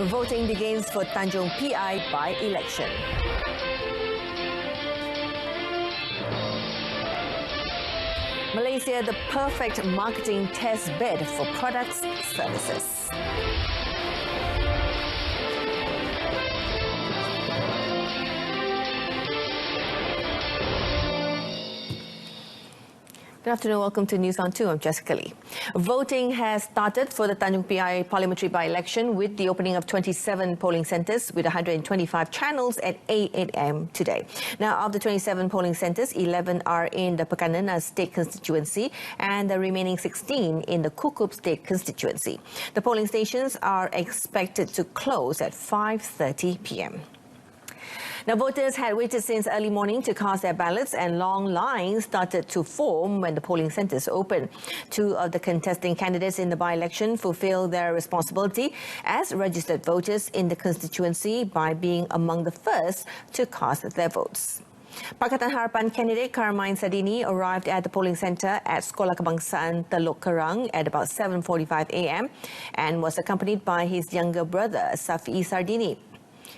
Voting begins for Tanjung PI by-election. Malaysia, the perfect marketing test bed for products, services. Good afternoon, welcome to News on 2. I'm Jessica Lee. Voting has started for the Tanjung PI parliamentary by-election with the opening of 27 polling centres with 125 channels at 8 a.m. today. Now, of the 27 polling centres, 11 are in the Pekan Nenas state constituency and the remaining 16 in the Kukup state constituency. The polling stations are expected to close at 5:30 p.m. Now, voters had waited since early morning to cast their ballots and long lines started to form when the polling centres opened. Two of the contesting candidates in the by-election fulfilled their responsibility as registered voters in the constituency by being among the first to cast their votes. Pakatan Harapan candidate Carmine Sardini arrived at the polling centre at Sekolah Kebangsaan Teluk Kerang at about 7:45 a.m. and was accompanied by his younger brother Safi Sardini.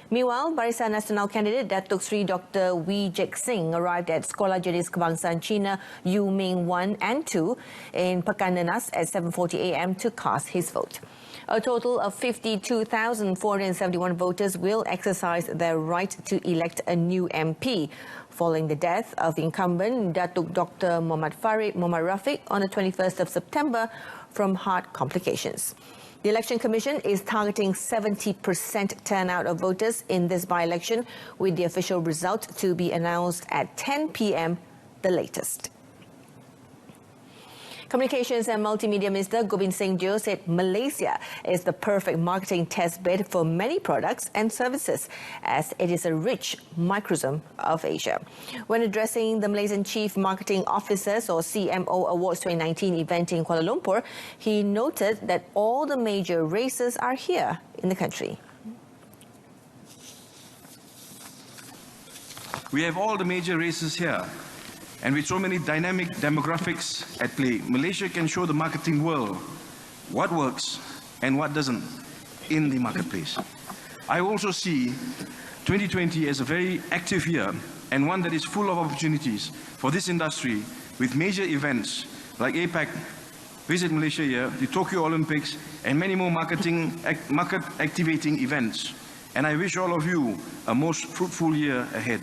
Meanwhile, Barisan Nasional candidate Datuk Seri Dr. Wee Jek Singh arrived at Sekolah Jenis Kebangsaan Cina Yu Ming 1 and 2 in Pekan Nenas at 7:40 a.m. to cast his vote. A total of 52,471 voters will exercise their right to elect a new MP following the death of the incumbent Datuk Dr. Muhammad Farid Muhammad Rafiq on the 21st of September from heart complications. The Election Commission is targeting 70% turnout of voters in this by-election, with the official result to be announced at 10 p.m. the latest. Communications and Multimedia Minister Gobind Singh Joo said Malaysia is the perfect marketing test bed for many products and services, as it is a rich microcosm of Asia. When addressing the Malaysian Chief Marketing Officers or CMO Awards 2019 event in Kuala Lumpur, he noted that all the major races are here in the country. We have all the major races here. And with so many dynamic demographics at play, Malaysia can show the marketing world what works and what doesn't in the marketplace. I also see 2020 as a very active year and one that is full of opportunities for this industry, with major events like APAC, Visit Malaysia Year, the Tokyo Olympics, and many more market activating events. And I wish all of you a most fruitful year ahead.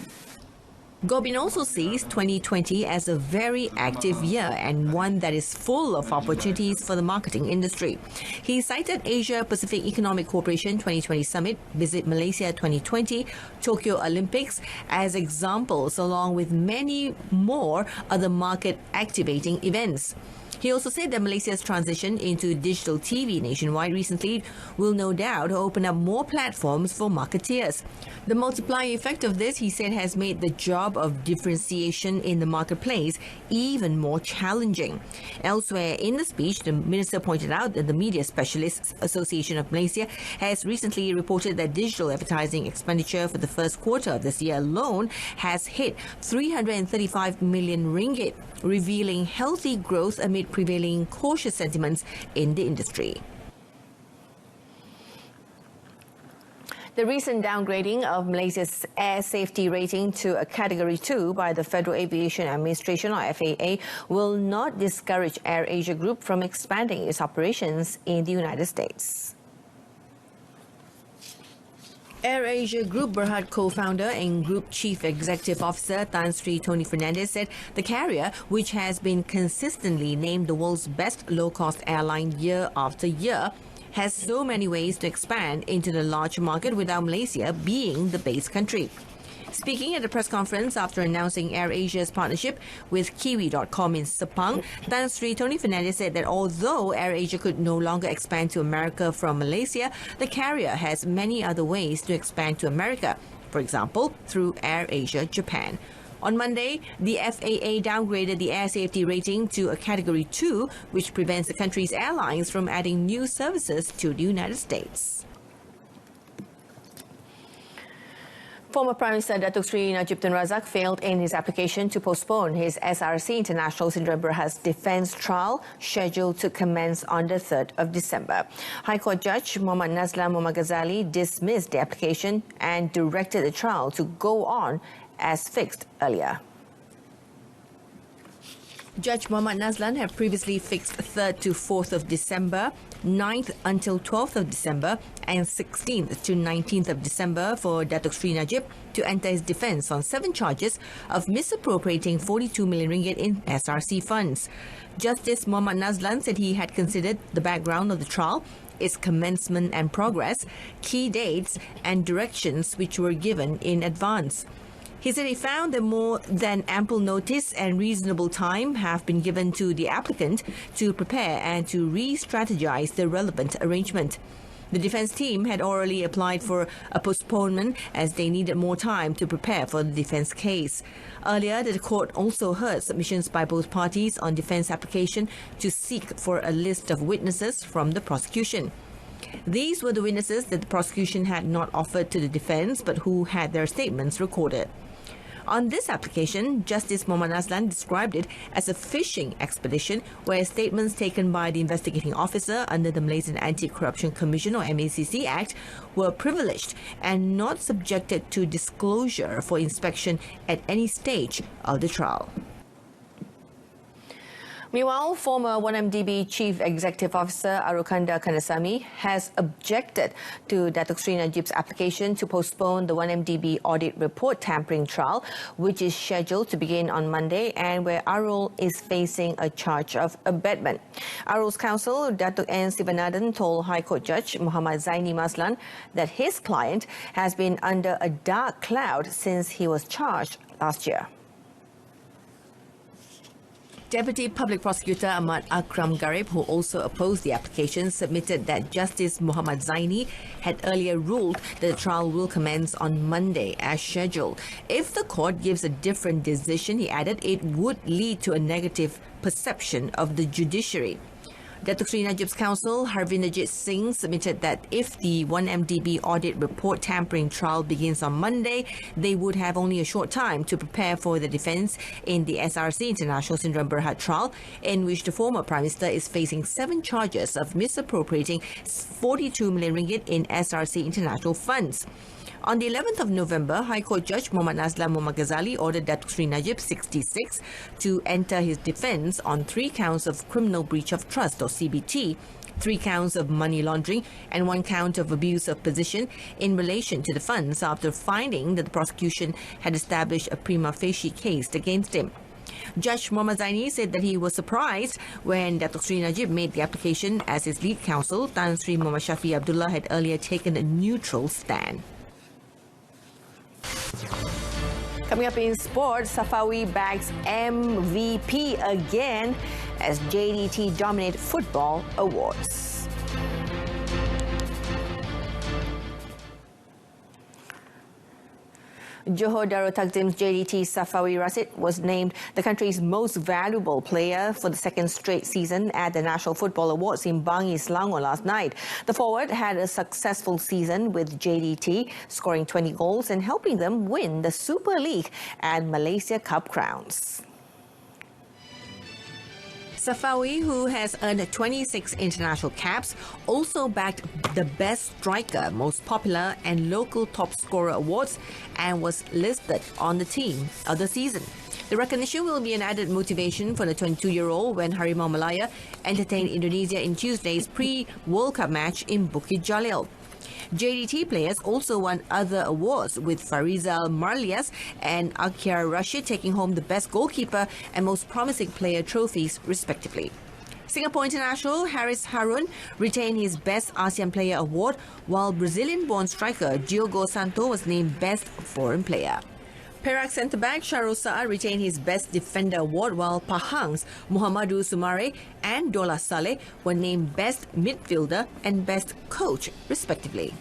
Gobind also sees 2020 as a very active year and one that is full of opportunities for the marketing industry. He cited Asia Pacific Economic Cooperation 2020 Summit, Visit Malaysia 2020, Tokyo Olympics as examples, along with many more other market-activating events. He also said that Malaysia's transition into digital TV nationwide recently will no doubt open up more platforms for marketeers. The multiplying effect of this, he said, has made the job of differentiation in the marketplace even more challenging. Elsewhere in the speech, the minister pointed out that the Media Specialists Association of Malaysia has recently reported that digital advertising expenditure for the first quarter of this year alone has hit 335 million ringgit, revealing healthy growth amid prevailing cautious sentiments in the industry. The recent downgrading of Malaysia's air safety rating to a Category 2 by the Federal Aviation Administration, or FAA, will not discourage AirAsia Group from expanding its operations in the United States. AirAsia Group Berhad co-founder and Group Chief Executive Officer Tan Sri Tony Fernandez said the carrier, which has been consistently named the world's best low-cost airline year after year, has so many ways to expand into the large market without Malaysia being the base country. Speaking at a press conference after announcing AirAsia's partnership with Kiwi.com in Sepang, Tan Sri Tony Fernandez said that although AirAsia could no longer expand to America from Malaysia, the carrier has many other ways to expand to America, for example, through AirAsia Japan. On Monday, the FAA downgraded the air safety rating to a Category 2, which prevents the country's airlines from adding new services to the United States. Former Prime Minister Datuk Seri Najib Tun Razak failed in his application to postpone his SRC International Sdn Bhd defence trial scheduled to commence on the 3rd of December. High Court Judge Muhammad Nazlan Muhammad Ghazali dismissed the application and directed the trial to go on as fixed earlier. Judge Muhammad Nazlan had previously fixed 3rd to 4th of December, 9th until 12th of December and 16th to 19th of December for Datuk Seri Najib to enter his defence on 7 charges of misappropriating 42 million ringgit in SRC funds. Justice Muhammad Nazlan said he had considered the background of the trial, its commencement and progress, key dates and directions which were given in advance. He said he found that more than ample notice and reasonable time have been given to the applicant to prepare and to re-strategize the relevant arrangement. The defence team had orally applied for a postponement as they needed more time to prepare for the defence case. Earlier, the court also heard submissions by both parties on defence application to seek for a list of witnesses from the prosecution. These were the witnesses that the prosecution had not offered to the defence but who had their statements recorded. On this application, Justice Muhammad Nazlan described it as a fishing expedition where statements taken by the investigating officer under the Malaysian Anti-Corruption Commission or MACC Act were privileged and not subjected to disclosure for inspection at any stage of the trial. Meanwhile, former 1MDB Chief Executive Officer Arukanda Kandasamy has objected to Datuk Seri Najib's application to postpone the 1MDB audit report tampering trial, which is scheduled to begin on Monday and where Arul is facing a charge of abetment. Arul's counsel, Datuk N. Sivanathan, told High Court Judge Muhammad Zaini Maslan that his client has been under a dark cloud since he was charged last year. Deputy Public Prosecutor Ahmad Akram Garib, who also opposed the application, submitted that Justice Muhammad Zaini had earlier ruled that the trial will commence on Monday as scheduled. If the court gives a different decision, he added, it would lead to a negative perception of the judiciary. Datuk Seri Najib's counsel, Harvinderjit Singh, submitted that if the 1MDB audit report tampering trial begins on Monday, they would have only a short time to prepare for the defence in the SRC International Sdn Bhd trial, in which the former Prime Minister is facing 7 charges of misappropriating 42 million ringgit in SRC international funds. On the 11th of November, High Court Judge Muhammad Nazlan Muhammad Ghazali ordered Datuk Seri Najib, 66, to enter his defence on 3 counts of criminal breach of trust or CBT, 3 counts of money laundering and 1 count of abuse of position in relation to the funds after finding that the prosecution had established a prima facie case against him. Judge Muhammad Zaini said that he was surprised when Datuk Seri Najib made the application as his lead counsel, Tan Sri Muhammad Shafi Abdullah, had earlier taken a neutral stand. Coming up in sport, Safawi bags MVP again as JDT dominate football awards. Johor Darul Takzim's JDT Safawi Rasid was named the country's most valuable player for the 2nd straight season at the National Football Awards in Bangi, Selangor last night. The forward had a successful season with JDT, scoring 20 goals and helping them win the Super League and Malaysia Cup crowns. Safawi, who has earned 26 international caps, also bagged the Best Striker, Most Popular and Local Top Scorer awards and was listed on the team of the season. The recognition will be an added motivation for the 22-year-old when Harimau Malaya entertained Indonesia in Tuesday's pre-World Cup match in Bukit Jalil. JDT players also won other awards, with Farizal Marlias and Akyar Rashid taking home the Best Goalkeeper and Most Promising Player trophies, respectively. Singapore international Haris Harun retained his Best ASEAN Player award, while Brazilian-born striker Diogo Santo was named Best Foreign Player. Perak centre-back Shahrul Saad retained his Best Defender award, while Pahang's Muhammadu Sumare and Dola Saleh were named Best Midfielder and Best Coach, respectively.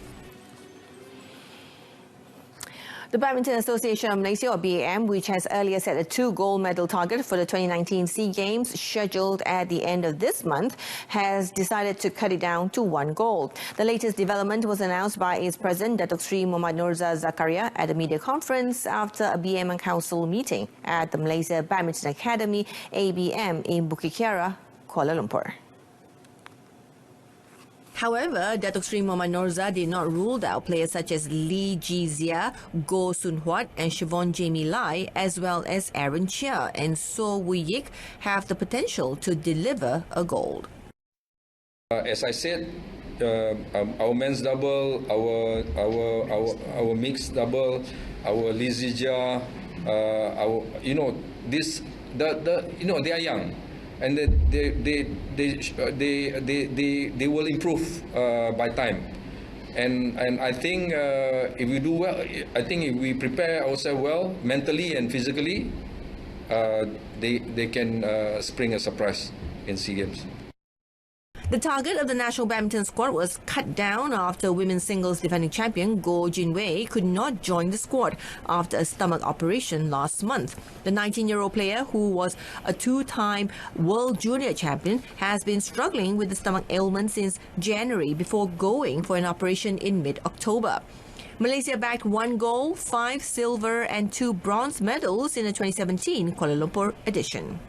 The Badminton Association of Malaysia, or BAM, which has earlier set a 2 gold medal target for the 2019 SEA Games scheduled at the end of this month, has decided to cut it down to 1 gold. The latest development was announced by its president, Datuk Sri Muhammad Nurza Zakaria, at a media conference after a BAM and Council meeting at the Malaysia Badminton Academy, ABM, in Bukit Kiara, Kuala Lumpur. However, Datuk Sri Muhammad Nurza did not rule out players such as Lee Ji Zia, Goh Sun Huat and Siobhan Jamie Lai, as well as Aaron Chia and So Wee Yik, have the potential to deliver a gold. As I said, our men's double, our mixed double, our Lee Ji Zia, they are young. And they will improve by time, and I think if we do well, I think if we prepare ourselves well mentally and physically, they can spring a surprise in SEA Games. The target of the national badminton squad was cut down after women's singles defending champion Goh Jin Wei could not join the squad after a stomach operation last month. The 19-year-old player, who was a 2-time world junior champion, has been struggling with the stomach ailment since January before going for an operation in mid-October. Malaysia bagged 1 gold, 5 silver and 2 bronze medals in the 2017 Kuala Lumpur edition.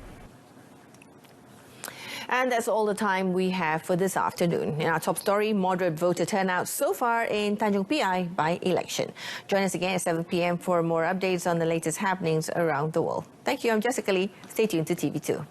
And that's all the time we have for this afternoon. In our top story, moderate voter turnout so far in Tanjung PI by-election. Join us again at 7 p.m. for more updates on the latest happenings around the world. Thank you. I'm Jessica Lee. Stay tuned to TV2.